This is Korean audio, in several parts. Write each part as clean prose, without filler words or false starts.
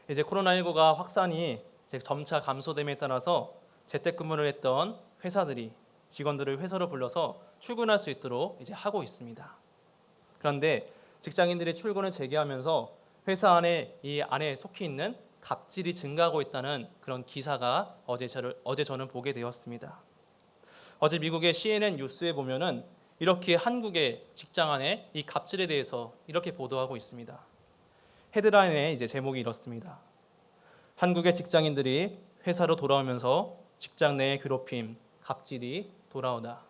이제 코로나19가 확산이 이제 점차 감소됨에 따라서 재택근무를 했던 회사들이 직원들을 회사로 불러서 출근할 수 있도록 이제 하고 있습니다. 그런데 직장인들이 출근을 재개하면서 회사 안에 이 안에 속해 있는 갑질이 증가하고 있다는 그런 기사가 어제 저는 보게 되었습니다. 어제 미국의 CNN 뉴스에 보면은 이렇게 한국의 직장 안에 이 갑질에 대해서 이렇게 보도하고 있습니다. 헤드라인의 이제 제목이 이렇습니다. 한국의 직장인들이 회사로 돌아오면서 직장 내의 괴롭힘, 갑질이 돌아오다.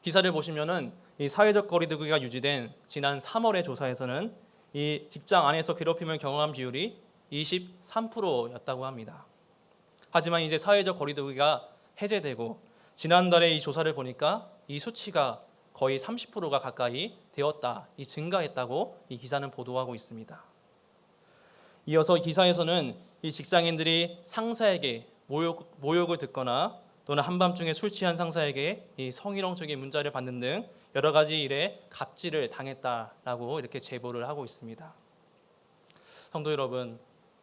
기사를 보시면은 이 사회적 거리두기가 유지된 지난 3월의 조사에서는 이 직장 안에서 괴롭힘을 경험한 비율이 23%였다고 합니다. 하지만 이제 사회적 거리두기가 해제되고 지난달에 이 조사를 보니까 이 수치가 거의 30%가 가까이 되었다, 이 증가했다고 이 기사는 보도하고 있습니다. 이어서 기사에서는 이 직장인들이 상사에게 모욕을 듣거나 또는 한밤중에 술 취한 상사에게 이 성희롱적인 문자를 받는 등 여러 가지 일에 갑질을 당했다라고 이렇게 제보를 하고 있습니다. 성도 여러분,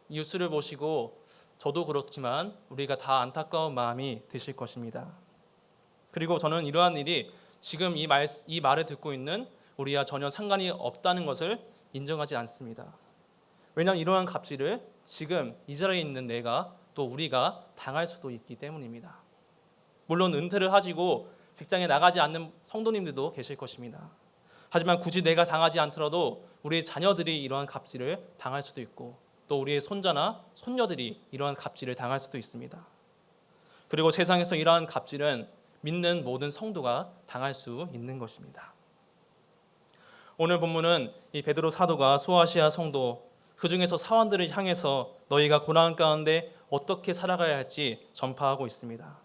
뉴스를 보시고 저도 그렇지만 우리가 다 안타까운 마음이 드실 것입니다. 그리고 저는 이러한 일이 지금 이 말을 듣고 있는 우리와 전혀 상관이 없다는 것을 인정하지 않습니다. 왜냐하면 이러한 갑질을 지금 이 자리에 있는 내가 또 우리가 당할 수도 있기 때문입니다. 물론 은퇴를 하시고 직장에 나가지 않는 성도님들도 계실 것입니다. 하지만 굳이 내가 당하지 않더라도 우리의 자녀들이 이러한 갑질을 당할 수도 있고 또 우리의 손자나 손녀들이 이러한 갑질을 당할 수도 있습니다. 그리고 세상에서 이러한 갑질은 믿는 모든 성도가 당할 수 있는 것입니다. 오늘 본문은 이 베드로 사도가 소아시아 성도 그 중에서 사원들을 향해서 너희가 고난 가운데 어떻게 살아가야 할지 전파하고 있습니다.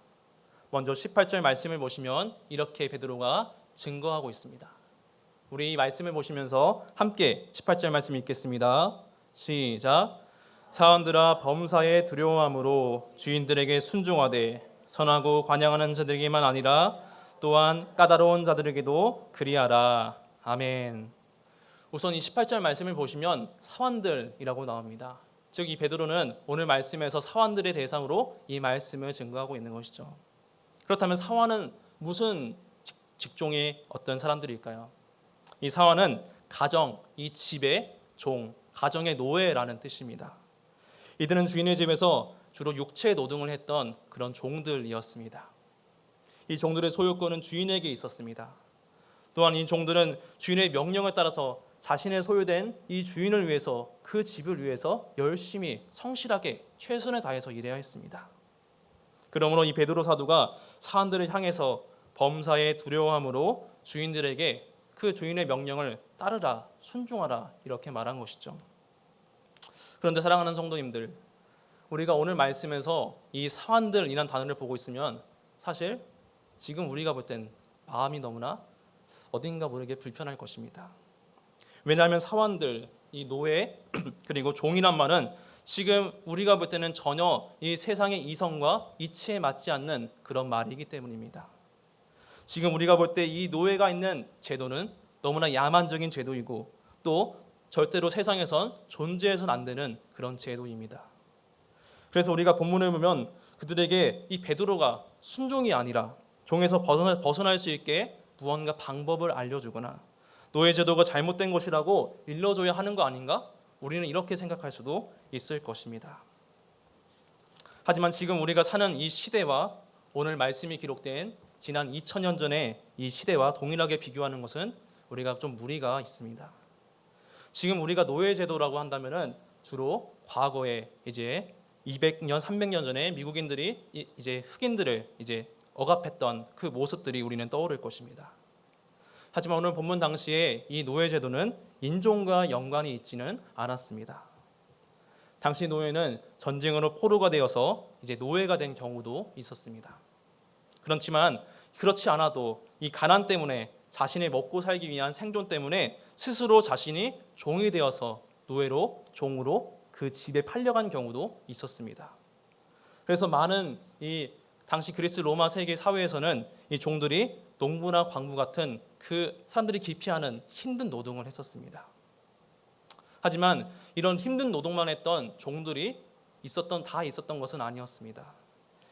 먼저 18절 말씀을 보시면 이렇게 베드로가 증거하고 있습니다. 우리 이 말씀을 보시면서 함께 18절 말씀 읽겠습니다. 시작. 사원들아 범사에 두려워함으로 주인들에게 순종하되 선하고 관양하는 자들에게만 아니라 또한 까다로운 자들에게도 그리하라. 아멘. 우선 이 18절 말씀을 보시면 사원들이라고 나옵니다. 즉 이 베드로는 오늘 말씀에서 사원들의 대상으로 이 말씀을 증거하고 있는 것이죠. 그렇다면 사원은 무슨 직종의 어떤 사람들일까요? 이 사원은 가정, 이 집의 종, 가정의 노예라는 뜻입니다. 이들은 주인의 집에서 주로 육체 노동을 했던 그런 종들이었습니다. 이 종들의 소유권은 주인에게 있었습니다. 또한 이 종들은 주인의 명령을 따라서 자신의 소유된 이 주인을 위해서 그 집을 위해서 열심히 성실하게 최선을 다해서 일해야 했습니다. 그러므로 이 베드로 사도가 사람들을 향해서 범사에 두려워함으로 주인들에게 그 주인의 명령을 따르라, 순종하라 이렇게 말한 것이죠. 그런데 사랑하는 성도님들, 우리가 오늘 말씀에서 이 사환들이라는 단어를 보고 있으면 사실 지금 우리가 볼 땐 마음이 너무나 어딘가 모르게 불편할 것입니다. 왜냐하면 사환들, 이 노예 그리고 종이란 말은 지금 우리가 볼 때는 전혀 이 세상의 이성과 이치에 맞지 않는 그런 말이기 때문입니다. 지금 우리가 볼 때 이 노예가 있는 제도는 너무나 야만적인 제도이고 또 절대로 세상에선 존재해서는 안 되는 그런 제도입니다. 그래서 우리가 본문을 보면 그들에게 이 베드로가 순종이 아니라 종에서 벗어날 수 있게 무언가 방법을 알려주거나 노예 제도가 잘못된 것이라고 일러줘야 하는 거 아닌가? 우리는 이렇게 생각할 수도 있을 것입니다. 하지만 지금 우리가 사는 이 시대와 오늘 말씀이 기록된 지난 2000년 전의 이 시대와 동일하게 비교하는 것은 우리가 좀 무리가 있습니다. 지금 우리가 노예 제도라고 한다면은 주로 과거에 이제 200년, 300년 전에 미국인들이 이제 흑인들을 이제 억압했던 그 모습들이 우리는 떠오를 것입니다. 하지만 오늘 본문 당시에 이 노예 제도는 인종과 연관이 있지는 않았습니다. 당시 노예는 전쟁으로 포로가 되어서 이제 노예가 된 경우도 있었습니다. 그렇지만 그렇지 않아도 이 가난 때문에 자신이 먹고 살기 위한 생존 때문에 스스로 자신이 종이 되어서 노예로 종으로 그 집에 팔려간 경우도 있었습니다. 그래서 많은 이 당시 그리스 로마 세계 사회에서는 이 종들이 농부나 광부 같은 그 사람들이 기피하는 힘든 노동을 했었습니다. 하지만 이런 힘든 노동만 했던 종들이 다 있었던 것은 아니었습니다.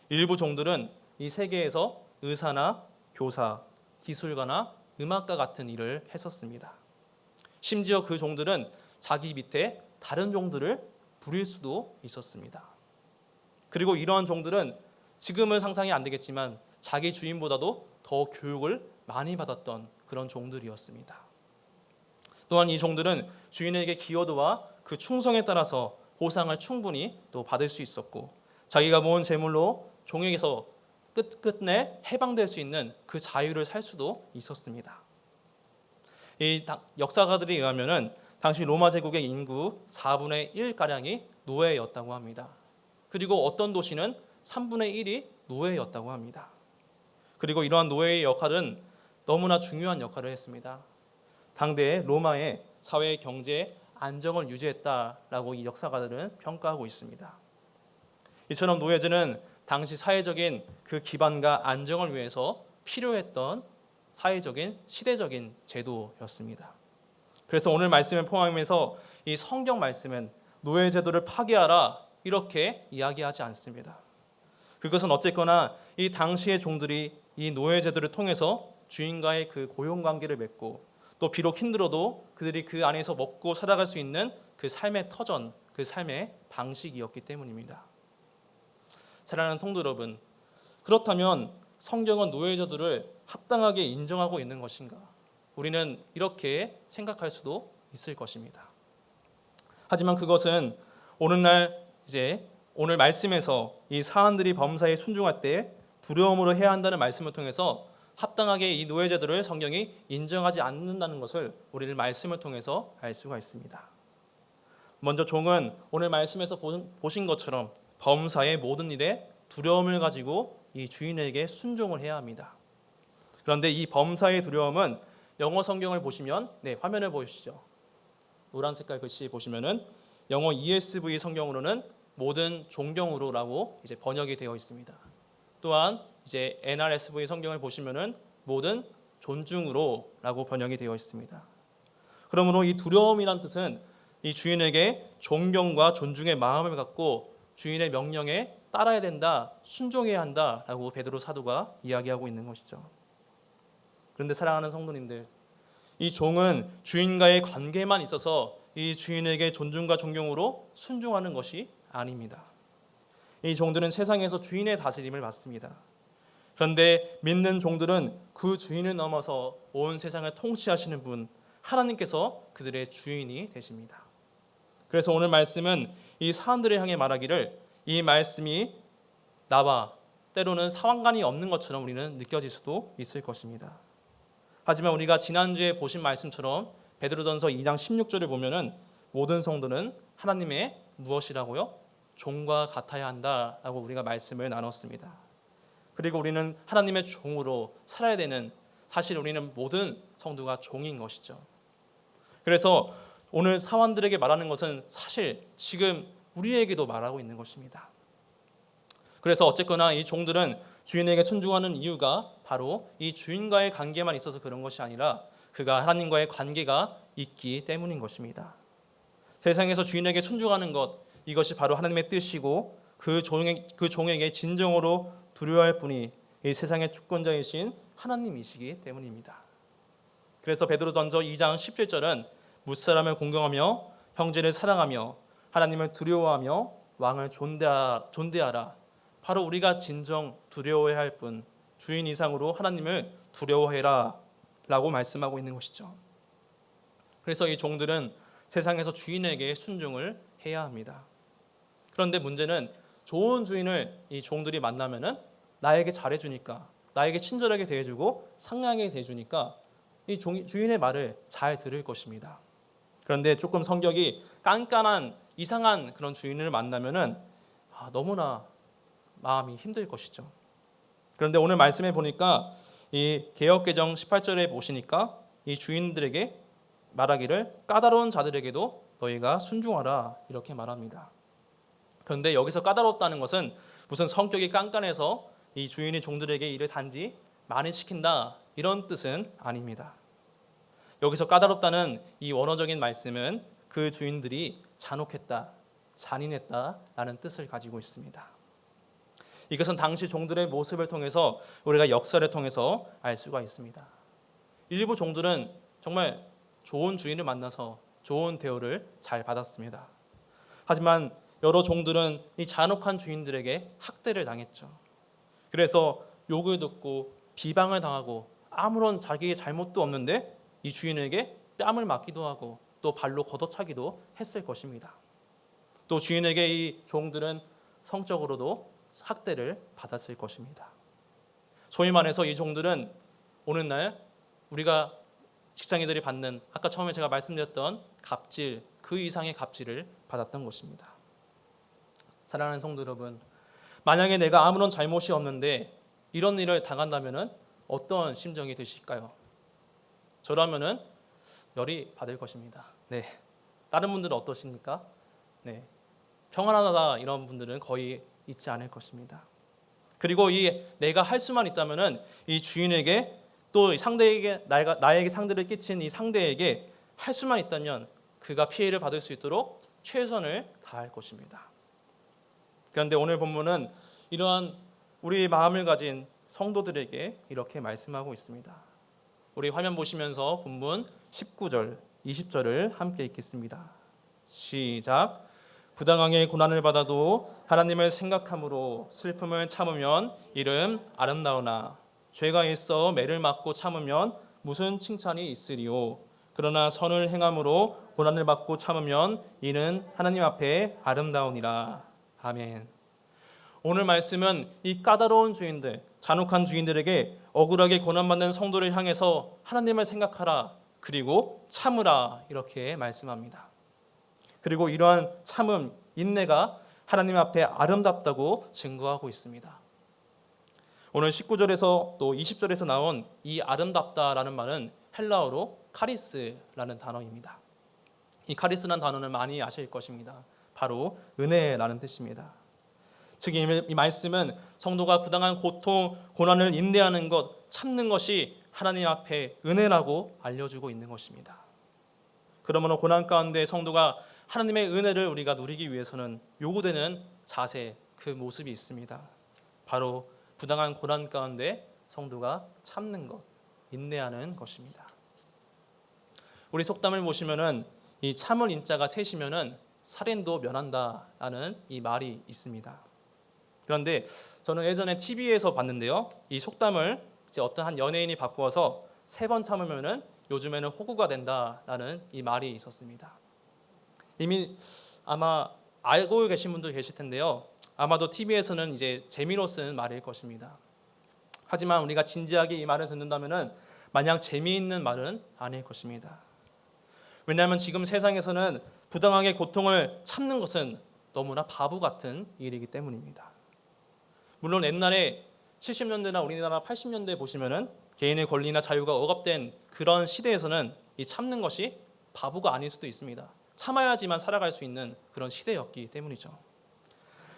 일부 종들은 이 세계에서 의사나 교사, 기술가나 음악가 같은 일을 했었습니다. 심지어 그 종들은 자기 밑에 다른 종들을 부릴 수도 있었습니다. 그리고 이러한 종들은 지금은 상상이 안 되겠지만 자기 주인보다도 더 교육을 많이 받았던 그런 종들이었습니다. 또한 이 종들은 주인에게 기여도와 그 충성에 따라서 보상을 충분히 또 받을 수 있었고, 자기가 모은 재물로 종에게서 끝끝내 해방될 수 있는 그 자유를 살 수도 있었습니다. 이 역사가들에 의하면은 당시 로마 제국의 인구 4분의 1가량이 노예였다고 합니다. 그리고 어떤 도시는 3분의 1이 노예였다고 합니다. 그리고 이러한 노예의 역할은 너무나 중요한 역할을 했습니다. 당대의 로마의 사회 경제 안정을 유지했다라고 이 역사가들은 평가하고 있습니다. 이처럼 노예제는 당시 사회적인 그 기반과 안정을 위해서 필요했던 사회적인 시대적인 제도였습니다. 그래서 오늘 말씀을 포함해서 이 성경 말씀은 노예제도를 파괴하라 이렇게 이야기하지 않습니다. 그것은 어쨌거나 이 당시의 종들이 이 노예제도를 통해서 주인과의 그 고용관계를 맺고, 또 비록 힘들어도 그들이 그 안에서 먹고 살아갈 수 있는 그 삶의 터전, 그 삶의 방식이었기 때문입니다. 사랑하는 성도 여러분, 그렇다면 성경은 노예제도를 합당하게 인정하고 있는 것인가? 우리는 이렇게 생각할 수도 있을 것입니다. 하지만 그것은 오늘 말씀에서 이 사안들이 범사에 순종할 때 두려움으로 해야 한다는 말씀을 통해서 합당하게 이 노예제도를 성경이 인정하지 않는다는 것을 우리는 말씀을 통해서 알 수가 있습니다. 먼저 종은 오늘 말씀에서 보신 것처럼 범사의 모든 일에 두려움을 가지고 이 주인에게 순종을 해야 합니다. 그런데 이 범사의 두려움은 영어 성경을 보시면, 화면을 보시죠. 노란 색깔 글씨 보시면은 영어 ESV 성경으로는 모든 존경으로라고 번역이 되어 있습니다. 또한 NRSV 성경을 보시면은 모든 존중으로라고 번역이 되어 있습니다. 그러므로 이 두려움이란 뜻은 이 주인에게 존경과 존중의 마음을 갖고 주인의 명령에 따라야 된다, 순종해야 한다라고 베드로 사도가 이야기하고 있는 것이죠. 그런데 사랑하는 성도님들, 이 종은 주인과의 관계만 있어서 이 주인에게 존중과 존경으로 순종하는 것이 아닙니다. 이 종들은 세상에서 주인의 다스림을 받습니다. 그런데 믿는 종들은 그 주인을 넘어서 온 세상을 통치하시는 분, 하나님께서 그들의 주인이 되십니다. 그래서 오늘 말씀은 이 사람들을 향해 말하기를, 이 말씀이 나와 때로는 상관이 없는 것처럼 우리는 느껴질 수도 있을 것입니다. 하지만 우리가 지난주에 보신 말씀처럼 베드로전서 2장 16절을 보면은 모든 성도는 하나님의 무엇이라고요? 종과 같아야 한다라고 우리가 말씀을 나눴습니다. 그리고 우리는 하나님의 종으로 살아야 되는, 사실 우리는 모든 성도가 종인 것이죠. 그래서 오늘 사원들에게 말하는 것은 사실 지금 우리에게도 말하고 있는 것입니다. 그래서 어쨌거나 이 종들은 주인에게 순종하는 이유가 바로 이 주인과의 관계만 있어서 그런 것이 아니라 그가 하나님과의 관계가 있기 때문인 것입니다. 세상에서 주인에게 순종하는 것, 이것이 바로 하나님의 뜻이고 그 종에게 진정으로 두려워할 분이 이 세상의 주권자이신 하나님이시기 때문입니다. 그래서 베드로전서 2장 17절은 무사람을 공경하며 형제를 사랑하며 하나님을 두려워하며 왕을 존대하라. 바로 우리가 진정 두려워해야 할 분, 주인 이상으로 하나님을 두려워해라 라고 말씀하고 있는 것이죠. 그래서 이 종들은 세상에서 주인에게 순종을 해야 합니다. 그런데 문제는 좋은 주인을 이 종들이 만나면은 나에게 잘해주니까, 나에게 친절하게 대해주고 상냥하게 대해주니까 이 주인의 말을 잘 들을 것입니다. 그런데 조금 성격이 깐깐한 이상한 그런 주인을 만나면은 너무나 마음이 힘들 것이죠. 그런데 오늘 말씀해 보니까 이 개역개정 18절에 보시니까 이 주인들에게 말하기를 까다로운 자들에게도 너희가 순종하라 이렇게 말합니다. 그런데 여기서 까다롭다는 것은 무슨 성격이 깐깐해서 이 주인이 종들에게 일을 단지 많이 시킨다 이런 뜻은 아닙니다. 여기서 까다롭다는 이 원어적인 말씀은 그 주인들이 잔혹했다, 잔인했다라는 뜻을 가지고 있습니다. 이것은 당시 종들의 모습을 통해서 우리가 역사를 통해서 알 수가 있습니다. 일부 종들은 정말 좋은 주인을 만나서 좋은 대우를 잘 받았습니다. 하지만 여러 종들은 이 잔혹한 주인들에게 학대를 당했죠. 그래서 욕을 듣고 비방을 당하고 아무런 자기의 잘못도 없는데 이 주인에게 뺨을 맞기도 하고 또 발로 걷어차기도 했을 것입니다. 또 주인에게 이 종들은 성적으로도 학대를 받았을 것입니다. 소위 말해서 이 종들은 오늘날 우리가 직장인들이 받는 아까 처음에 제가 말씀드렸던 갑질, 그 이상의 갑질을 받았던 것입니다. 사랑하는 성도 여러분, 만약에 내가 아무런 잘못이 없는데 이런 일을 당한다면 어떤 심정이 드실까요? 저라면은 열이 받을 것입니다. 네. 다른 분들은 어떠십니까? 네. 평안하다 이런 분들은 거의 있지 않을 것입니다. 그리고 이 내가 할 수만 있다면은 이 주인에게 또 상대에게 나에게 상대를 끼친 이 상대에게 할 수만 있다면 그가 피해를 받을 수 있도록 최선을 다할 것입니다. 그런데 오늘 본문은 이러한 우리 마음을 가진 성도들에게 이렇게 말씀하고 있습니다. 우리 화면 보시면서 본문 19절, 20절을 함께 읽겠습니다. 시작. 부당하게 고난을 받아도 하나님을 생각함으로 슬픔을 참으면 이름 아름다우나 죄가 있어 매를 맞고 참으면 무슨 칭찬이 있으리요. 그러나 선을 행함으로 고난을 받고 참으면 이는 하나님 앞에 아름다우니라. 아멘. 오늘 말씀은 이 까다로운 주인들, 잔혹한 주인들에게 억울하게 고난받는 성도를 향해서 하나님을 생각하라, 그리고 참으라 이렇게 말씀합니다. 그리고 이러한 참음, 인내가 하나님 앞에 아름답다고 증거하고 있습니다. 오늘 19절에서 또 20절에서 나온 이 아름답다라는 말은 헬라어로 카리스라는 단어입니다. 이 카리스라는 단어는 많이 아실 것입니다. 바로 은혜라는 뜻입니다. 즉 이 말씀은 성도가 부당한 고통, 고난을 인내하는 것, 참는 것이 하나님 앞에 은혜라고 알려주고 있는 것입니다. 그러므로 고난 가운데 성도가 하나님의 은혜를 우리가 누리기 위해서는 요구되는 자세, 그 모습이 있습니다. 바로 부당한 고난 가운데 성도가 참는 것, 인내하는 것입니다. 우리 속담을 보시면은 이 참을 인자가 셋이면은 살인도 면한다라는 이 말이 있습니다. 그런데 저는 예전에 TV에서 봤는데요, 이 속담을 이제 어떤 한 연예인이 바꾸어서 3번 참으면은 요즘에는 호구가 된다라는 이 말이 있었습니다. 이미 아마 알고 계신 분도 계실 텐데요. 아마도 TV에서는 이제 재미로 쓴 말일 것입니다. 하지만 우리가 진지하게 이 말을 듣는다면은 마냥 재미있는 말은 아닐 것입니다. 왜냐하면 지금 세상에서는 부당하게 고통을 참는 것은 너무나 바보 같은 일이기 때문입니다. 물론 옛날에 70년대나 우리나라 80년대 보시면은 개인의 권리나 자유가 억압된 그런 시대에서는 이 참는 것이 바보가 아닐 수도 있습니다. 참아야지만 살아갈 수 있는 그런 시대였기 때문이죠.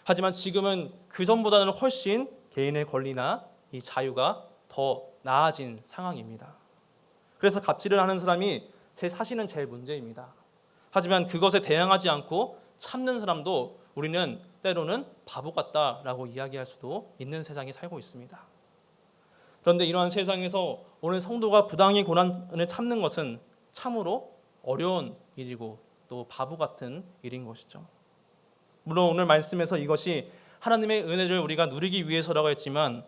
하지만 지금은 그 전보다는 훨씬 개인의 권리나 이 자유가 더 나아진 상황입니다. 그래서 갑질을 하는 사람이 제 사실은 제일 문제입니다. 하지만 그것에 대항하지 않고 참는 사람도 우리는 때로는 바보 같다라고 이야기할 수도 있는 세상에 살고 있습니다. 그런데 이러한 세상에서 오늘 성도가 부당히 고난을 참는 것은 참으로 어려운 일이고 또 바보 같은 일인 것이죠. 물론 오늘 말씀에서 이것이 하나님의 은혜를 우리가 누리기 위해서라고 했지만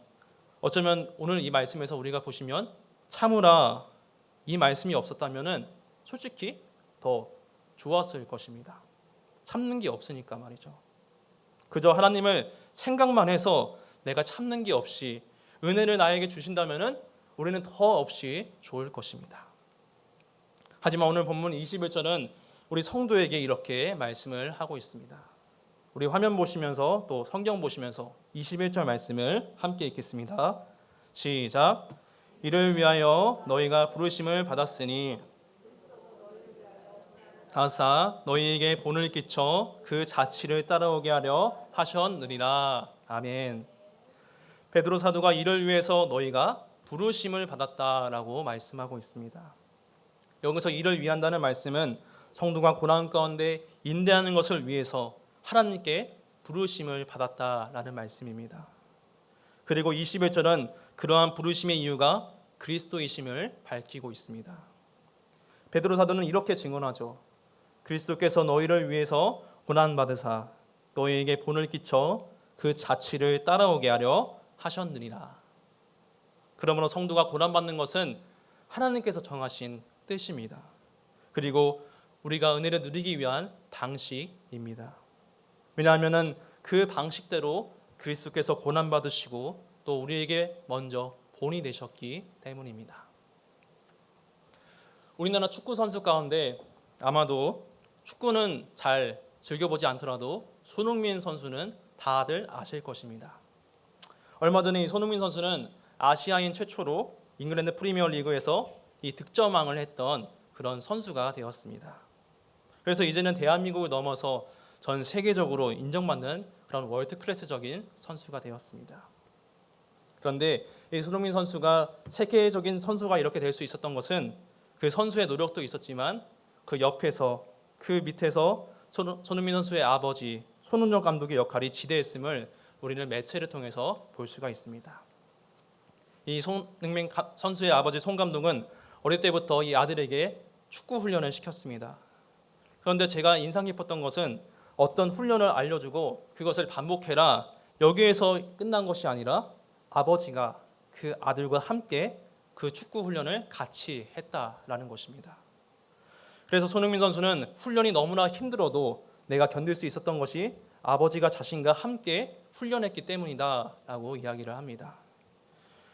어쩌면 오늘 이 말씀에서 우리가 보시면 참으라 이 말씀이 없었다면은 솔직히 더 좋았을 것입니다. 참는 게 없으니까 말이죠. 그저 하나님을 생각만 해서 내가 참는 게 없이 은혜를 나에게 주신다면은 우리는 더 없이 좋을 것입니다. 하지만 오늘 본문 21절은 우리 성도에게 이렇게 말씀을 하고 있습니다. 우리 화면 보시면서 또 성경 보시면서 21절 말씀을 함께 읽겠습니다. 시작. 이를 위하여 너희가 부르심을 받았으니 다사 너희에게 본을 끼쳐 그 자취를 따라오게 하려 하셨느니라. 아멘. 베드로 사도가 이를 위해서 너희가 부르심을 받았다라고 말씀하고 있습니다. 여기서 이를 위한다는 말씀은 성도가 고난 가운데 인내하는 것을 위해서 하나님께 부르심을 받았다라는 말씀입니다. 그리고 21절은 그러한 부르심의 이유가 그리스도이심을 밝히고 있습니다. 베드로 사도는 이렇게 증언하죠. 그리스도께서 너희를 위해서 고난 받으사 너희에게 본을 끼쳐 그 자취를 따라오게 하려 하셨느니라. 그러므로 성도가 고난 받는 것은 하나님께서 정하신 뜻입니다. 그리고 우리가 은혜를 누리기 위한 방식입니다. 왜냐하면 그 방식대로 그리스도께서 고난 받으시고 또 우리에게 먼저 본이 되셨기 때문입니다. 우리나라 축구 선수 가운데 아마도 축구는 잘 즐겨보지 않더라도 손흥민 선수는 다들 아실 것입니다. 얼마 전에 이 손흥민 선수는 아시아인 최초로 잉글랜드 프리미어리그에서 이 득점왕을 했던 그런 선수가 되었습니다. 그래서 이제는 대한민국을 넘어서 전 세계적으로 인정받는 그런 월드 클래스적인 선수가 되었습니다. 그런데 이 손흥민 선수가 세계적인 선수가 이렇게 될 수 있었던 것은 그 선수의 노력도 있었지만 그 옆에서 그 밑에서 손흥민 선수의 아버지 손흥민 감독의 역할이 지대했음을 우리는 매체를 통해서 볼 수가 있습니다. 이 손흥민 선수의 아버지 손 감독은 어릴 때부터 이 아들에게 축구 훈련을 시켰습니다. 그런데 제가 인상 깊었던 것은 어떤 훈련을 알려주고 그것을 반복해라, 여기에서 끝난 것이 아니라 아버지가 그 아들과 함께 그 축구 훈련을 같이 했다라는 것입니다. 그래서 손흥민 선수는 훈련이 너무나 힘들어도 내가 견딜 수 있었던 것이 아버지가 자신과 함께 훈련했기 때문이다라고 이야기를 합니다.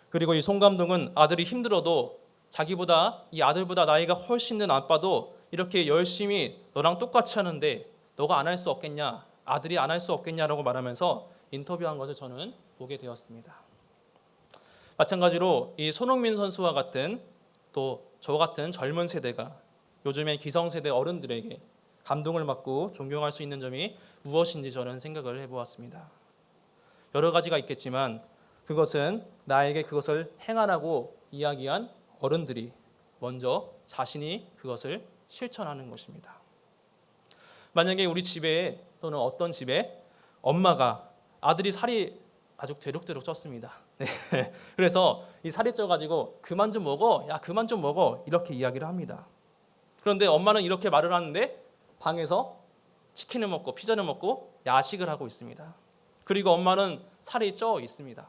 그리고 이 손 감독은 아들이 힘들어도 자기보다 이 아들보다 나이가 훨씬 든 아빠도 이렇게 열심히 너랑 똑같이 하는데 너가 안 할 수 없겠냐, 아들이 안 할 수 없겠냐라고 말하면서 인터뷰한 것을 저는 보게 되었습니다. 마찬가지로 이 손흥민 선수와 같은 또 저 같은 젊은 세대가 요즘의 기성세대 어른들에게 감동을 받고 존경할 수 있는 점이 무엇인지 저는 생각을 해보았습니다. 여러 가지가 있겠지만 그것은 나에게 그것을 행하라고 이야기한 어른들이 먼저 자신이 그것을 실천하는 것입니다. 만약에 우리 집에 또는 어떤 집에 엄마가 아들이 살이 아주 대룩대룩 쪘습니다. 네. 그래서 이 살이 쪄가지고 그만 좀 먹어, 야 그만 좀 먹어 이렇게 이야기를 합니다. 그런데 엄마는 이렇게 말을 하는데 방에서 치킨을 먹고 피자를 먹고 야식을 하고 있습니다. 그리고 엄마는 살이 쪄 있습니다.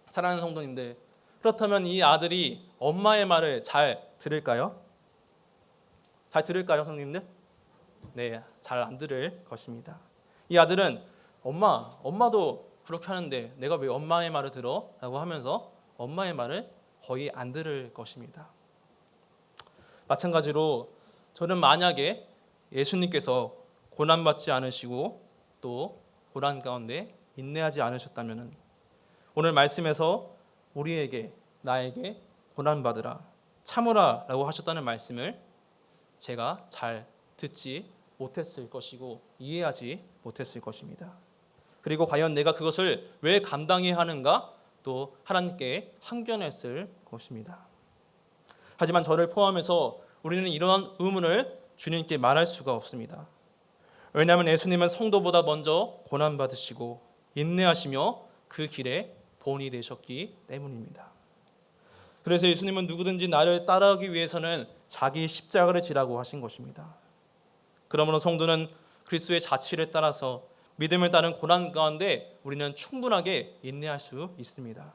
사랑하는 성도님들, 그렇다면 이 아들이 엄마의 말을 잘 들을까요? 잘 들을까요, 성도님들? 네, 잘 안 들을 것입니다. 이 아들은 엄마도 그렇게 하는데 내가 왜 엄마의 말을 들어? 라고 하면서 엄마의 말을 거의 안 들을 것입니다. 마찬가지로 저는 만약에 예수님께서 고난받지 않으시고 또 고난 가운데 인내하지 않으셨다면 오늘 말씀에서 우리에게 나에게 고난받으라 참으라 라고 하셨다는 말씀을 제가 잘 듣지 못했을 것이고 이해하지 못했을 것입니다. 그리고 과연 내가 그것을 왜 감당해야 하는가 또 하나님께 항변했을 것입니다. 하지만 저를 포함해서 우리는 이러한 의문을 주님께 말할 수가 없습니다. 왜냐하면 예수님은 성도보다 먼저 고난받으시고 인내하시며 그 길에 본이 되셨기 때문입니다. 그래서 예수님은 누구든지 나를 따라가기 위해서는 자기 십자가를 지라고 하신 것입니다. 그러므로 성도는 그리스도의 자취를 따라서 믿음을 따른 고난 가운데 우리는 충분하게 인내할 수 있습니다.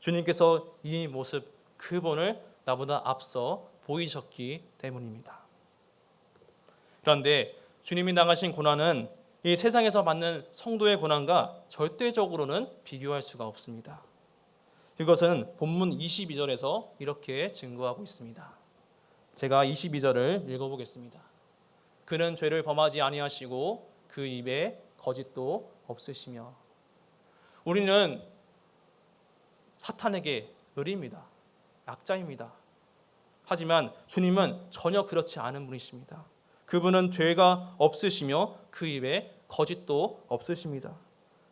주님께서 이 모습, 그 본을 나보다 앞서 보이셨기 때문입니다. 그런데 주님이 당하신 고난은 이 세상에서 받는 성도의 고난과 절대적으로는 비교할 수가 없습니다. 이것은 본문 22절에서 이렇게 증거하고 있습니다. 제가 22절을 읽어보겠습니다. 그는 죄를 범하지 아니하시고 그 입에 거짓도 없으시며. 우리는 사탄에게 의리입니다. 약자입니다. 하지만 주님은 전혀 그렇지 않은 분이십니다. 그분은 죄가 없으시며 그 입에 거짓도 없으십니다.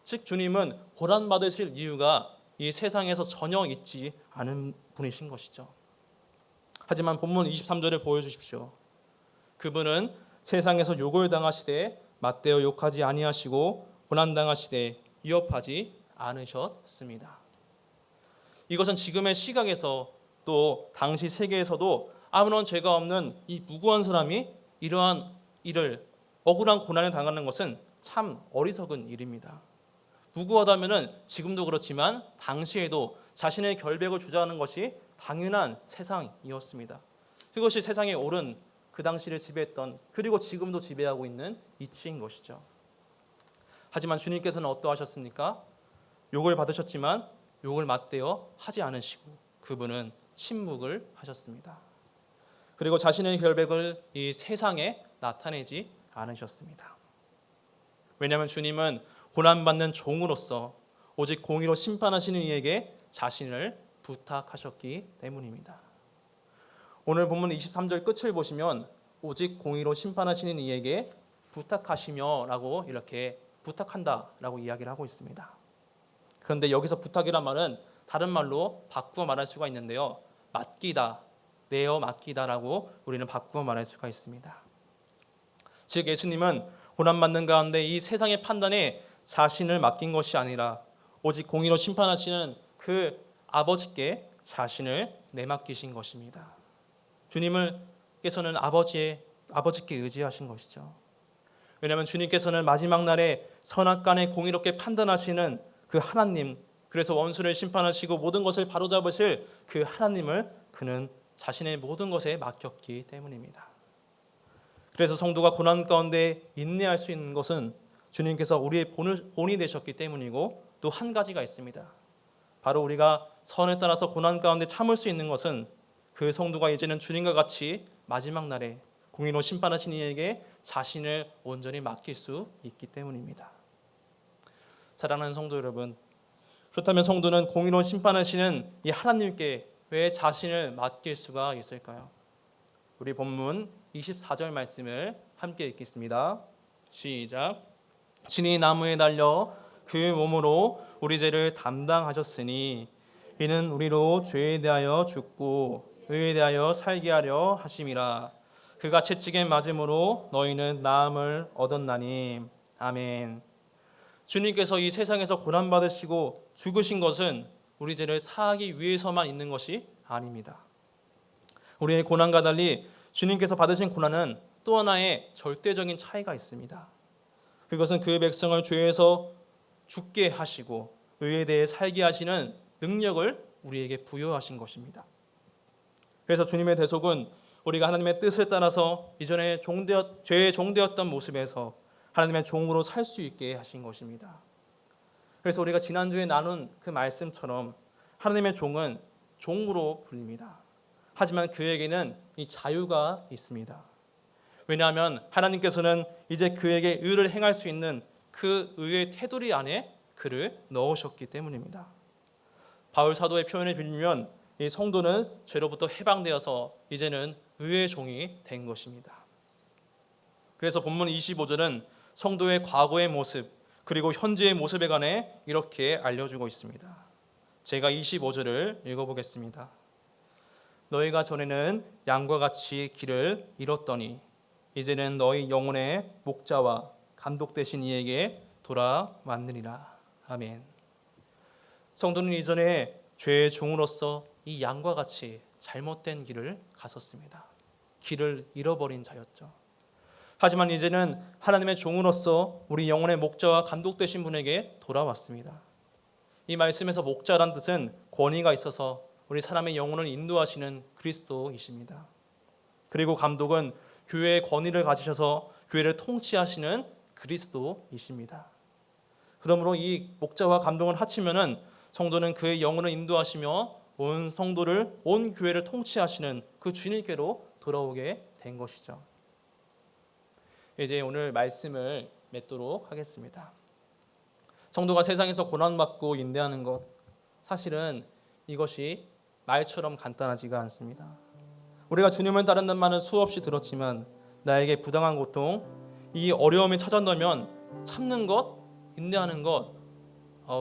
즉 주님은 고난받으실 이유가 이 세상에서 전혀 있지 않은 분이신 것이죠. 하지만 본문 23절을 보여주십시오. 그분은 세상에서 욕을 당하시되 맞대어 욕하지 아니하시고 고난 당하시되 위협하지 않으셨습니다. 이것은 지금의 시각에서 또 당시 세계에서도 아무런 죄가 없는 이 무고한 사람이 이러한 일을 억울한 고난을 당하는 것은 참 어리석은 일입니다. 무고하다면은 지금도 그렇지만 당시에도 자신의 결백을 주장하는 것이 당연한 세상이었습니다. 그것이 세상에 옳은 그 당시를 지배했던 그리고 지금도 지배하고 있는 이치인 것이죠. 하지만 주님께서는 어떠하셨습니까? 욕을 받으셨지만 욕을 맞대어 하지 않으시고 그분은 침묵을 하셨습니다. 그리고 자신의 결백을 이 세상에 나타내지 않으셨습니다. 왜냐하면 주님은 고난받는 종으로서 오직 공의로 심판하시는 이에게 자신을 부탁하셨기 때문입니다. 오늘 본문 23절 끝을 보시면 오직 공의로 심판하시는 이에게 부탁하시며 라고 이렇게 부탁한다 라고 이야기를 하고 있습니다. 그런데 여기서 부탁이란 말은 다른 말로 바꾸어 말할 수가 있는데요. 맡기다, 내어 맡기다라고 우리는 바꾸어 말할 수가 있습니다. 즉 예수님은 고난받는 가운데 이 세상의 판단에 자신을 맡긴 것이 아니라 오직 공의로 심판하시는 그 아버지께 자신을 내맡기신 것입니다. 주님께서는 아버지께 의지하신 것이죠. 왜냐하면 주님께서는 마지막 날에 선악간에 공의롭게 판단하시는 그 하나님, 그래서 원수를 심판하시고 모든 것을 바로잡으실 그 하나님을 그는 자신의 모든 것에 맡겼기 때문입니다. 그래서 성도가 고난 가운데 인내할 수 있는 것은 주님께서 우리의 본이 되셨기 때문이고 또 한 가지가 있습니다. 바로 우리가 선에 따라서 고난 가운데 참을 수 있는 것은 그 성도가 이제는 주님과 같이 마지막 날에 공의로 심판하신 이에게 자신을 온전히 맡길 수 있기 때문입니다. 사랑하는 성도 여러분, 그렇다면 성도는 공의로 심판하시는 이 하나님께 왜 자신을 맡길 수가 있을까요? 우리 본문 24절 말씀을 함께 읽겠습니다. 시작. 신이 나무에 달려 그 몸으로 우리 죄를 담당하셨으니 이는 우리로 죄에 대하여 죽고 의에 대하여 살게 하려 하심이라. 그가 채찍에 맞음으로 너희는 나음을 얻었나니. 아멘. 주님께서 이 세상에서 고난받으시고 죽으신 것은 우리 죄를 사하기 위해서만 있는 것이 아닙니다. 우리의 고난과 달리 주님께서 받으신 고난은 또 하나의 절대적인 차이가 있습니다. 그것은 그의 백성을 죄에서 죽게 하시고 의에 대해 살게 하시는 능력을 우리에게 부여하신 것입니다. 그래서 주님의 대속은 우리가 하나님의 뜻을 따라서 이전에 죄의 종되었던 모습에서 하나님의 종으로 살 수 있게 하신 것입니다. 그래서 우리가 지난주에 나눈 그 말씀처럼 하나님의 종은 종으로 불립니다. 하지만 그에게는 이 자유가 있습니다. 왜냐하면 하나님께서는 이제 그에게 의를 행할 수 있는 그 의의 테두리 안에 그를 넣으셨기 때문입니다. 바울 사도의 표현을 빌리면 이 성도는 죄로부터 해방되어서 이제는 의의 종이 된 것입니다. 그래서 본문 25절은 성도의 과거의 모습 그리고 현재의 모습에 관해 이렇게 알려주고 있습니다. 제가 25절을 읽어보겠습니다. 너희가 전에는 양과 같이 길을 잃었더니 이제는 너희 영혼의 목자와 감독 되신 이에게 돌아왔느니라. 아멘. 성도는 이전에 죄의 종으로서 이 양과 같이 잘못된 길을 갔었습니다. 길을 잃어버린 자였죠. 하지만 이제는 하나님의 종으로서 우리 영혼의 목자와 감독 되신 분에게 돌아왔습니다. 이 말씀에서 목자란 뜻은 권위가 있어서 우리 사람의 영혼을 인도하시는 그리스도이십니다. 그리고 감독은 교회의 권위를 가지셔서 교회를 통치하시는 그리스도이십니다. 그러므로 이 목자와 감독을 합치면은 성도는 그의 영혼을 인도하시며 온 성도를 온 교회를 통치하시는 그 주님께로 돌아오게 된 것이죠. 이제 오늘 말씀을 맺도록 하겠습니다. 성도가 세상에서 고난받고 인내하는 것, 사실은 이것이 말처럼 간단하지가 않습니다. 우리가 주님을 따른다는 말은 수없이 들었지만 나에게 부당한 고통, 이 어려움이 찾아온다면 참는 것, 인내하는 것,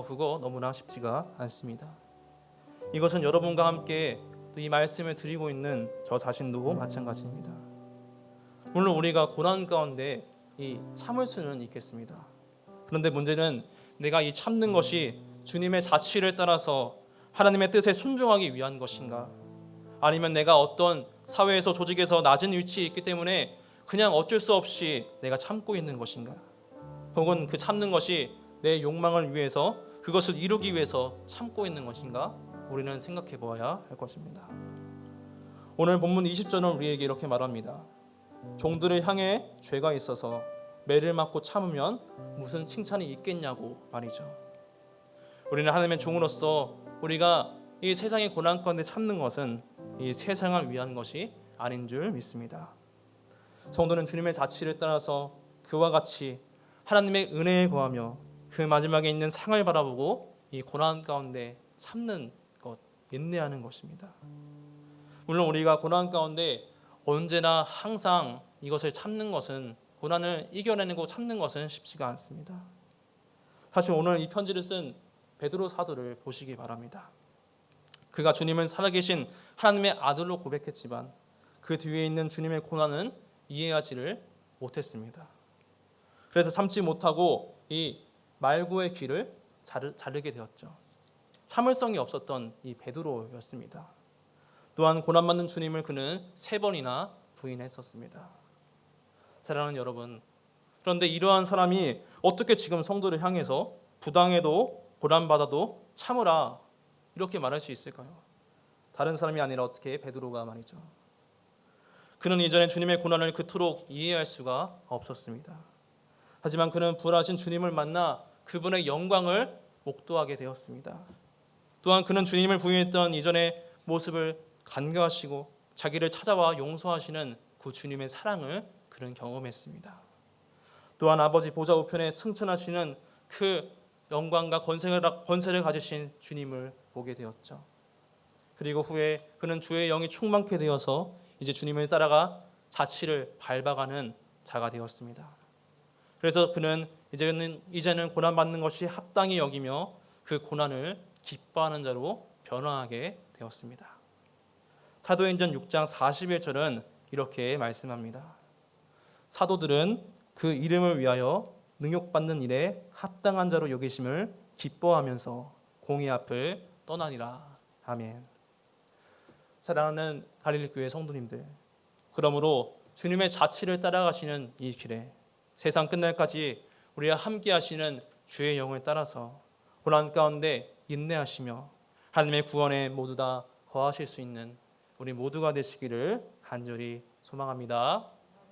그거 너무나 쉽지가 않습니다. 이것은 여러분과 함께 이 말씀을 드리고 있는 저 자신도 마찬가지입니다. 물론 우리가 고난 가운데 이 참을 수는 있겠습니다. 그런데 문제는 내가 이 참는 것이 주님의 자치를 따라서 하나님의 뜻에 순종하기 위한 것인가? 아니면 내가 어떤 사회에서 조직에서 낮은 위치에 있기 때문에 그냥 어쩔 수 없이 내가 참고 있는 것인가? 혹은 그 참는 것이 내 욕망을 위해서 그것을 이루기 위해서 참고 있는 것인가? 우리는 생각해 보아야 할 것입니다. 오늘 본문 20절은 우리에게 이렇게 말합니다. 종들을 향해 죄가 있어서 매를 맞고 참으면 무슨 칭찬이 있겠냐고 말이죠. 우리는 하나님의 종으로서 우리가 이 세상의 고난 가운데 참는 것은 이 세상을 위한 것이 아닌 줄 믿습니다. 성도는 주님의 자치를 따라서 그와 같이 하나님의 은혜에 구하며 그 마지막에 있는 상을 바라보고 이 고난 가운데 참는 것, 인내하는 것입니다. 물론 우리가 고난 가운데 언제나 항상 이것을 참는 것은, 고난을 이겨내고 참는 것은 쉽지가 않습니다. 사실 오늘 이 편지를 쓴 베드로 사도를 보시기 바랍니다. 그가 주님을 살아계신 하나님의 아들로 고백했지만 그 뒤에 있는 주님의 고난은 이해하지를 못했습니다. 그래서 참지 못하고 이 말고의 귀를 자르게 되었죠. 참을성이 없었던 이 베드로였습니다. 또한 고난받는 주님을 그는 3번이나 부인했었습니다. 사랑하는 여러분, 그런데 이러한 사람이 어떻게 지금 성도를 향해서 부당해도 고난받아도 참으라 이렇게 말할 수 있을까요? 다른 사람이 아니라 어떻게 베드로가 말이죠. 그는 이전에 주님의 고난을 그토록 이해할 수가 없었습니다. 하지만 그는 부활하신 주님을 만나 그분의 영광을 목도하게 되었습니다. 또한 그는 주님을 부인했던 이전의 모습을 간과하시고 자기를 찾아와 용서하시는 그 주님의 사랑을 그는 경험했습니다. 또한 아버지 보좌 우편에 승천하시는 그 영광과 권세를 가지신 주님을 보게 되었죠. 그리고 후에 그는 주의 영이 충만케 되어서 이제 주님을 따라가 자치를 밟아가는 자가 되었습니다. 그래서 그는 이제는 고난받는 것이 합당히 여기며 그 고난을 기뻐하는 자로 변화하게 되었습니다. 사도행전 6장 41절은 이렇게 말씀합니다. 사도들은 그 이름을 위하여 능욕받는 일에 합당한 자로 여기심을 기뻐하면서 공의 앞을 떠나니라. 아멘. 사랑하는 갈릴리 교회 성도님들, 그러므로 주님의 자치를 따라가시는 이 길에 세상 끝날까지 우리와 함께 하시는 주의 영을 따라서 고난 가운데 인내하시며 하나님의 구원에 모두 다 거하실 수 있는 우리 모두가 되시기를 간절히 소망합니다.